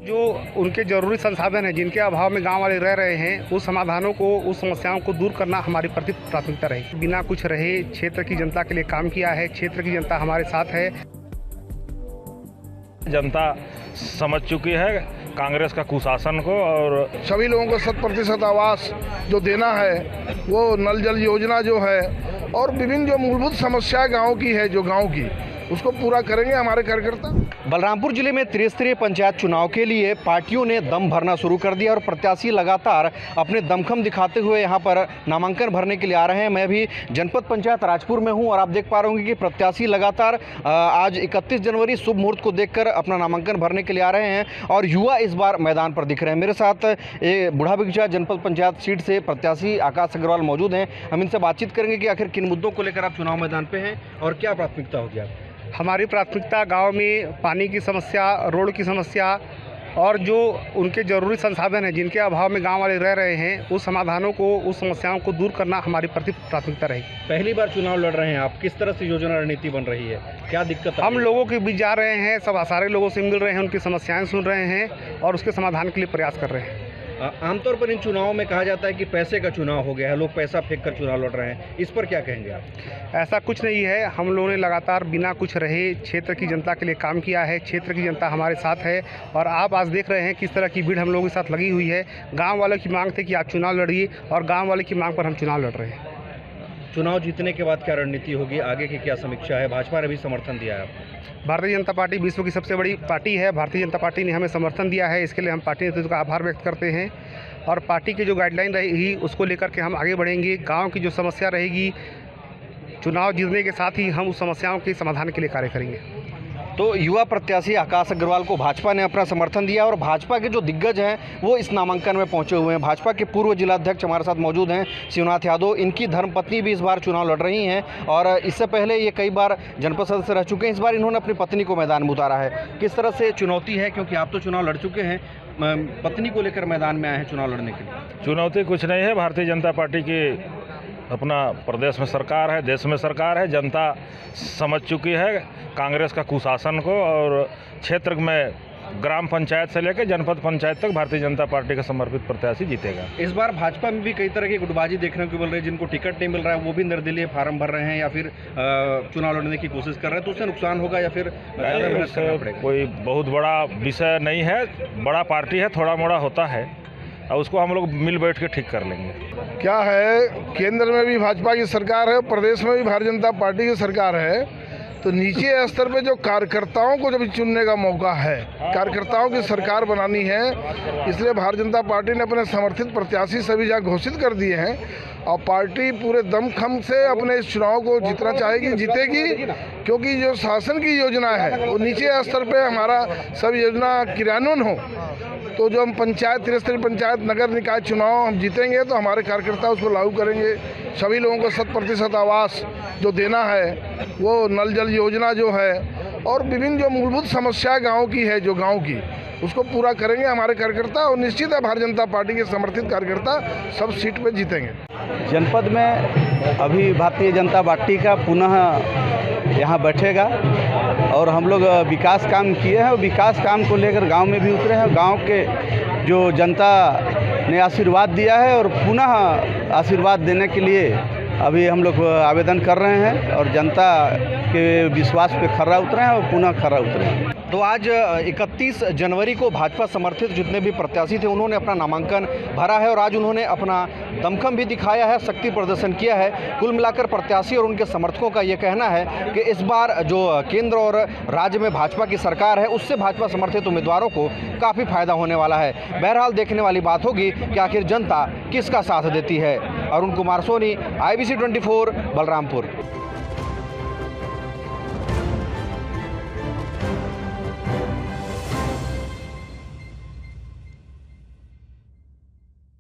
जो उनके ज़रूरी संसाधन हैं, जिनके अभाव में गांव वाले रह रहे हैं, उस समाधानों को, उस समस्याओं को दूर करना हमारी प्राथमिकता रहेगी। बिना कुछ रहे क्षेत्र की जनता के लिए काम किया है, क्षेत्र की जनता हमारे साथ है। जनता समझ चुकी है कांग्रेस का कुशासन को, और सभी लोगों को 100% आवास जो देना है, वो नल जल योजना जो है, और विभिन्न जो मूलभूत समस्याएं गाँव की है, जो गाँव की, उसको पूरा करेंगे हमारे कार्यकर्ता। बलरामपुर जिले में त्रिस्तरीय पंचायत चुनाव के लिए पार्टियों ने दम भरना शुरू कर दिया और प्रत्याशी लगातार अपने दमखम दिखाते हुए यहां पर नामांकन भरने के लिए आ रहे हैं। मैं भी जनपद पंचायत राजपुर में हूं और आप देख पा रहे होंगे कि प्रत्याशी लगातार आज 31 जनवरी शुभ मुहूर्त को देखकर अपना नामांकन भरने के लिए आ रहे हैं और युवा इस बार मैदान पर दिख रहे हैं। मेरे साथ बूढ़ा बगीचा जनपद पंचायत सीट से प्रत्याशी आकाश अग्रवाल मौजूद हैं। हम इनसे बातचीत करेंगे कि आखिर किन मुद्दों को लेकर आप चुनाव मैदान पर हैं और क्या प्राथमिकता होगी आपकी। हमारी प्राथमिकता गांव में पानी की समस्या, रोड की समस्या और जो उनके ज़रूरी संसाधन हैं, जिनके अभाव में गांव वाले रह रहे हैं, उस समाधानों को, उस समस्याओं को दूर करना हमारी प्राथमिकता रहेगी। पहली बार चुनाव लड़ रहे हैं आप, किस तरह से योजना रणनीति बन रही है, क्या दिक्कत? हम लोगों के बीच जा रहे हैं, सब सारे लोगों से मिल रहे हैं, उनकी समस्याएं सुन रहे हैं और उसके समाधान के लिए प्रयास कर रहे हैं। आमतौर पर इन चुनावों में कहा जाता है कि पैसे का चुनाव हो गया है, लोग पैसा फेंक कर चुनाव लड़ रहे हैं, इस पर क्या कहेंगे आप? ऐसा कुछ नहीं है। हम लोगों ने लगातार बिना कुछ रहे क्षेत्र की जनता के लिए काम किया है, क्षेत्र की जनता हमारे साथ है और आप आज देख रहे हैं किस तरह की भीड़ हम लोगों के साथ लगी हुई है। गांव वालों की मांग थी कि आप चुनाव लड़िए और गांव वालों की मांग पर हम चुनाव लड़ रहे हैं। चुनाव जीतने के बाद क्या रणनीति होगी, आगे की क्या समीक्षा है? भाजपा ने भी समर्थन दिया है आपको। भारतीय जनता पार्टी विश्व की सबसे बड़ी पार्टी है। भारतीय जनता पार्टी ने हमें समर्थन दिया है, इसके लिए हम पार्टी नेतृत्व का आभार व्यक्त करते हैं और पार्टी की जो गाइडलाइन रहेगी उसको लेकर के हम आगे बढ़ेंगे। गांव की जो समस्या रहेगी, चुनाव जीतने के साथ ही हम उस समस्याओं के समाधान के लिए कार्य करेंगे। तो युवा प्रत्याशी आकाश अग्रवाल को भाजपा ने अपना समर्थन दिया और भाजपा के जो दिग्गज हैं वो इस नामांकन में पहुंचे हुए हैं। भाजपा के पूर्व जिलाध्यक्ष हमारे साथ मौजूद हैं, शिवनाथ यादव। इनकी धर्मपत्नी भी इस बार चुनाव लड़ रही हैं और इससे पहले ये कई बार जनपद सदस्य रह चुके हैं। इस बार इन्होंने अपनी पत्नी को मैदान में उतारा है। किस तरह से चुनौती है, क्योंकि आप तो चुनाव लड़ चुके हैं, पत्नी को लेकर मैदान में आए हैं चुनाव लड़ने के लिए? चुनौती कुछ नहीं है। भारतीय जनता पार्टी की अपना प्रदेश में सरकार है, देश में सरकार है। जनता समझ चुकी है कांग्रेस का कुशासन को, और क्षेत्र में ग्राम पंचायत से लेकर जनपद पंचायत तक भारतीय जनता पार्टी का समर्पित प्रत्याशी जीतेगा। इस बार भाजपा में भी कई तरह की गुटबाजी देखने को मिल रही है। जिनको टिकट नहीं मिल रहा है वो भी निर्दलीय फार्म भर रहे हैं या फिर चुनाव लड़ने की कोशिश कर रहे हैं, तो उससे नुकसान होगा या फिर कोई बहुत बड़ा विषय नहीं है। बड़ा पार्टी है, थोड़ा मोड़ा होता है और उसको हम लोग मिल बैठ के ठीक कर लेंगे। क्या है, केंद्र में भी भाजपा की सरकार है, प्रदेश में भी भारतीय जनता पार्टी की सरकार है, तो नीचे स्तर पे जो कार्यकर्ताओं को जब चुनने का मौका है, कार्यकर्ताओं की सरकार बनानी है, इसलिए भारतीय जनता पार्टी ने अपने समर्थित प्रत्याशी सभी जगह घोषित कर दिए हैं और पार्टी पूरे दमखम से अपने इस चुनाव को जीतना चाहेगी, जीतेगी, क्योंकि जो शासन की योजना है वो नीचे स्तर पे हमारा सब योजना क्रियान्वयन हो। तो जो हम पंचायत, त्रिस्तरीय पंचायत, नगर निकाय चुनाव हम जीतेंगे तो हमारे कार्यकर्ता उसको लागू करेंगे। सभी लोगों को 100% आवास जो देना है, वो नल जल योजना जो है, और विभिन्न जो मूलभूत समस्याएं गांव की है, जो गांव की, उसको पूरा करेंगे हमारे कार्यकर्ता और निश्चित है भारतीय जनता पार्टी के समर्थित कार्यकर्ता सब सीट पे जीतेंगे। जनपद में अभी भारतीय जनता पार्टी का पुनः यहाँ बैठेगा और हम लोग विकास काम किए हैं और विकास काम को लेकर गांव में भी उतरे हैं। गांव के जो जनता ने आशीर्वाद दिया है और पुनः आशीर्वाद देने के लिए अभी हम लोग आवेदन कर रहे हैं और जनता के विश्वास पे खरा उतरे हैं और पुनः खरा उतरे हैं। तो आज 31 जनवरी को भाजपा समर्थित जितने भी प्रत्याशी थे उन्होंने अपना नामांकन भरा है और आज उन्होंने अपना दमखम भी दिखाया है, शक्ति प्रदर्शन किया है। कुल मिलाकर प्रत्याशी और उनके समर्थकों का ये कहना है कि इस बार जो केंद्र और राज्य में भाजपा की सरकार है उससे भाजपा समर्थित उम्मीदवारों को काफ़ी फायदा होने वाला है। बहरहाल देखने वाली बात होगी कि आखिर जनता किसका साथ देती है। अरुण कुमार सोनी, IBC 24, बलरामपुर।